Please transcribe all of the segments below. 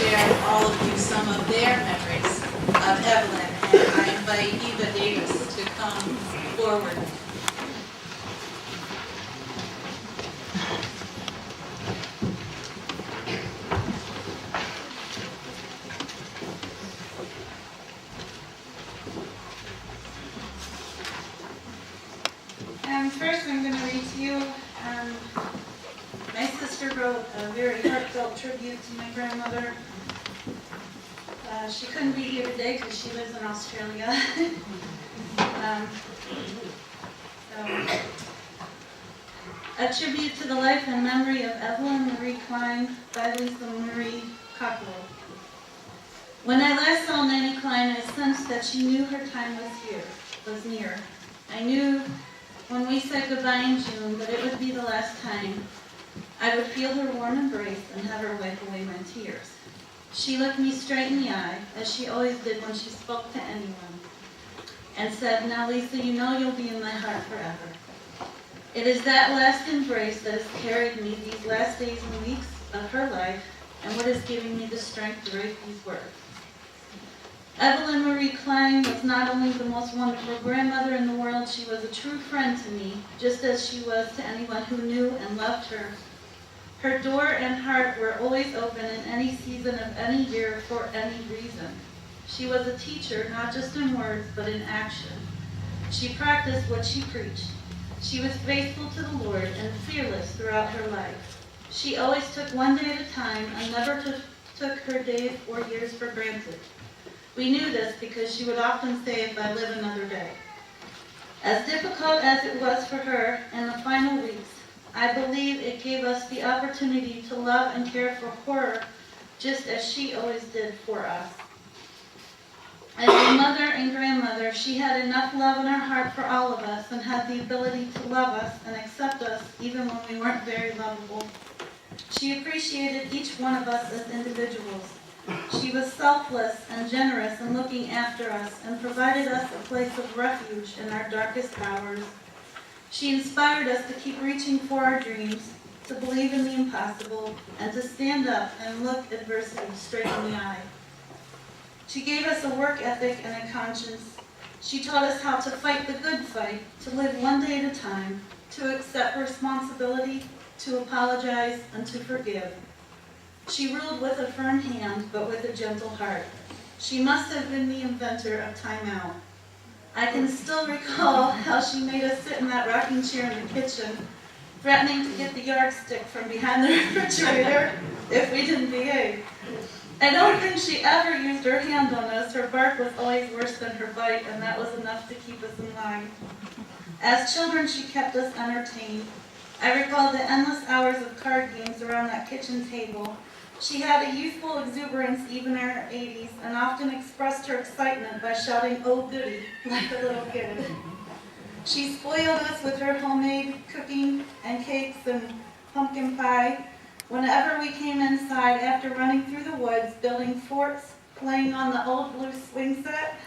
share all of you some of their memories of Evelyn, and I invite Eva Davis to come forward. First I'm going to read to you, my sister wrote a very heartfelt tribute to my grandmother. She couldn't be here today because she lives in Australia. A tribute to the life and memory of Evelyn Marie Klein by Lisa Marie Cockrell. When I last saw Nanny Klein, I sensed that she knew her time was near. I knew when we said goodbye in June that it would be the last time. I would feel her warm embrace and have her wipe away my tears. She looked me straight in the eye, as she always did when she spoke to anyone, and said, "Now, Lisa, you know you'll be in my heart forever." It is that last embrace that has carried me these last days and weeks of her life, and what is giving me the strength to write these words. Evelyn Marie Klein was not only the most wonderful grandmother in the world, she was a true friend to me, just as she was to anyone who knew and loved her. Her door and heart were always open in any season of any year for any reason. She was a teacher, not just in words, but in action. She practiced what she preached. She was faithful to the Lord and fearless throughout her life. She always took one day at a time and never took her days or years for granted. We knew this because she would often say, "If I live another day." As difficult as it was for her in the final weeks, I believe it gave us the opportunity to love and care for her just as she always did for us. As a mother and grandmother, she had enough love in her heart for all of us and had the ability to love us and accept us even when we weren't very lovable. She appreciated each one of us as individuals. She was selfless and generous in looking after us and provided us a place of refuge in our darkest hours. She inspired us to keep reaching for our dreams, to believe in the impossible, and to stand up and look adversity straight in the eye. She gave us a work ethic and a conscience. She taught us how to fight the good fight, to live one day at a time, to accept responsibility, to apologize, and to forgive. She ruled with a firm hand, but with a gentle heart. She must have been the inventor of time out. I can still recall how she made us sit in that rocking chair in the kitchen, threatening to get the yardstick from behind the refrigerator if we didn't behave. I don't think she ever used her hand on us. Her bark was always worse than her bite, and that was enough to keep us in line. As children, she kept us entertained. I recall the endless hours of card games around that kitchen table. She had a youthful exuberance even in her 80s and often expressed her excitement by shouting, "Oh goody," like a little kid. She spoiled us with her homemade cooking and cakes and pumpkin pie. Whenever we came inside after running through the woods, building forts, playing on the old blue swing set,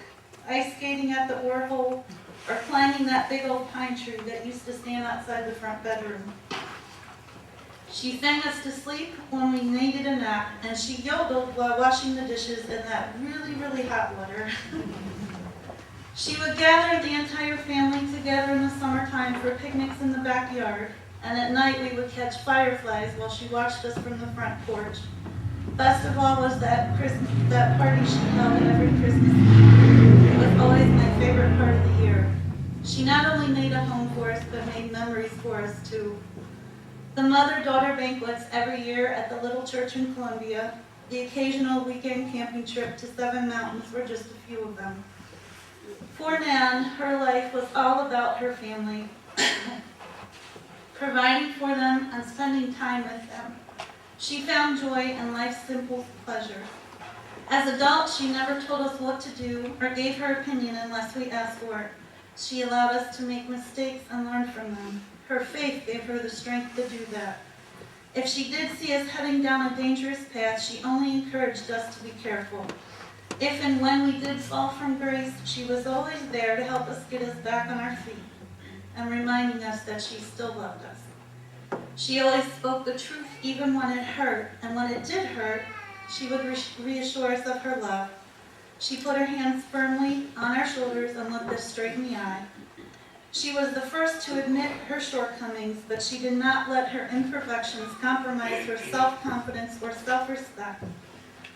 ice skating at the ore hole, or climbing that big old pine tree that used to stand outside the front bedroom. She sang us to sleep when we needed a nap, and she yodeled while washing the dishes in that really, really hot water. She would gather the entire family together in the summertime for picnics in the backyard, and at night we would catch fireflies while she watched us from the front porch. Best of all was that party she held every Christmas Eve. It was always my favorite part of the year. She not only made a home for us, but made memories for us too. The mother-daughter banquets every year at the little church in Columbia, the occasional weekend camping trip to Seven Mountains were just a few of them. For Nan, her life was all about her family, providing for them and spending time with them. She found joy in life's simple pleasures. As adults, she never told us what to do or gave her opinion unless we asked for it. She allowed us to make mistakes and learn from them. Her faith gave her the strength to do that. If she did see us heading down a dangerous path, she only encouraged us to be careful. If and when we did fall from grace, she was always there to help us get us back on our feet and reminding us that she still loved us. She always spoke the truth even when it hurt, and when it did hurt, she would reassure us of her love. She put her hands firmly on our shoulders and looked us straight in the eye. She was the first to admit her shortcomings, but she did not let her imperfections compromise her self-confidence or self-respect.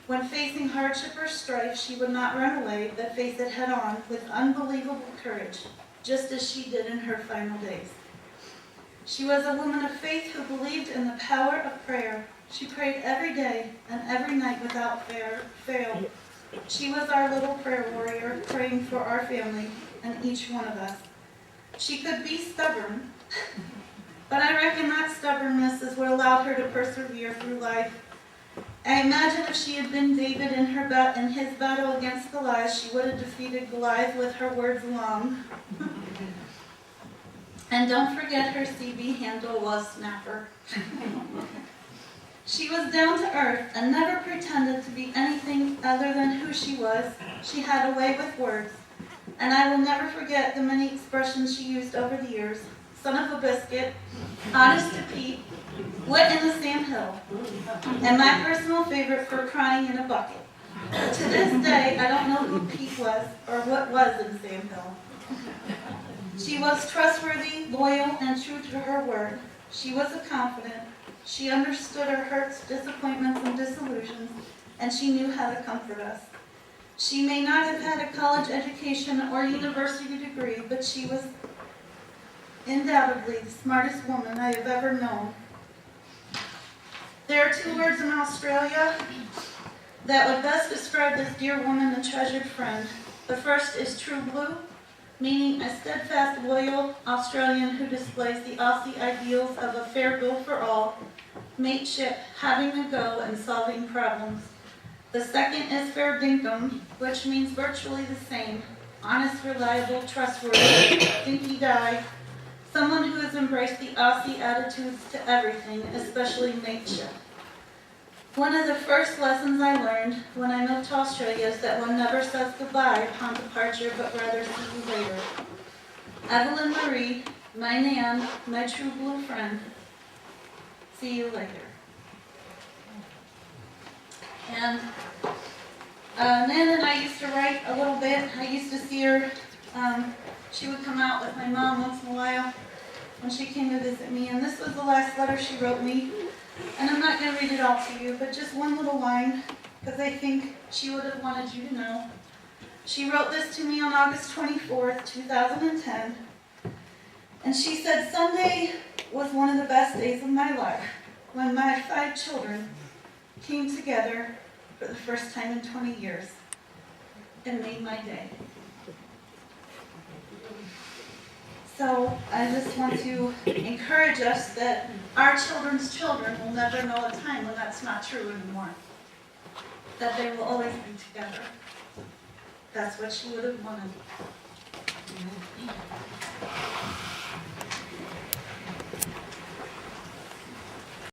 When facing hardship or strife, she would not run away, but face it head-on with unbelievable courage, just as she did in her final days. She was a woman of faith who believed in the power of prayer. She prayed every day and every night without fail. She was our little prayer warrior, praying for our family and each one of us. She could be stubborn, but I reckon that stubbornness is what allowed her to persevere through life. I imagine if she had been David in his battle against Goliath, she would have defeated Goliath with her words alone. And don't forget her CB handle was Snapper. She was down to earth and never pretended to be anything other than who she was. She had a way with words. And I will never forget the many expressions she used over the years. Son of a biscuit, honest to Pete, wit in the Sam Hill, and my personal favorite for crying in a bucket. To this day, I don't know who Pete was or what was in Sam Hill. She was trustworthy, loyal, and true to her word. She was a confidant. She understood our hurts, disappointments, and disillusions, and she knew how to comfort us. She may not have had a college education or university degree, but she was undoubtedly the smartest woman I have ever known. There are two words in Australia that would best describe this dear woman and treasured friend. The first is true blue, meaning a steadfast, loyal Australian who displays the Aussie ideals of a fair bill for all, mateship, having a go, and solving problems. The second is fair dinkum, which means virtually the same, honest, reliable, trustworthy, dinky die, someone who has embraced the Aussie attitudes to everything, especially mateship. One of the first lessons I learned when I moved to Australia is that one never says goodbye upon departure, but rather see you later. Evelyn Marie, my Nan, my true blue friend. See you later. And Nan and I used to write a little bit. I used to see her. She would come out with my mom once in a while when she came to visit me. And this was the last letter she wrote me. And I'm not going to read it all to you, but just one little line, because I think she would have wanted you to know. She wrote this to me on August 24th, 2010. And she said, Sunday was one of the best days of my life when my 5 children came together for the first time in 20 years and made my day. So I just want to encourage us that our children's children will never know a time when that's not true anymore. That they will always be together. That's what she would have wanted.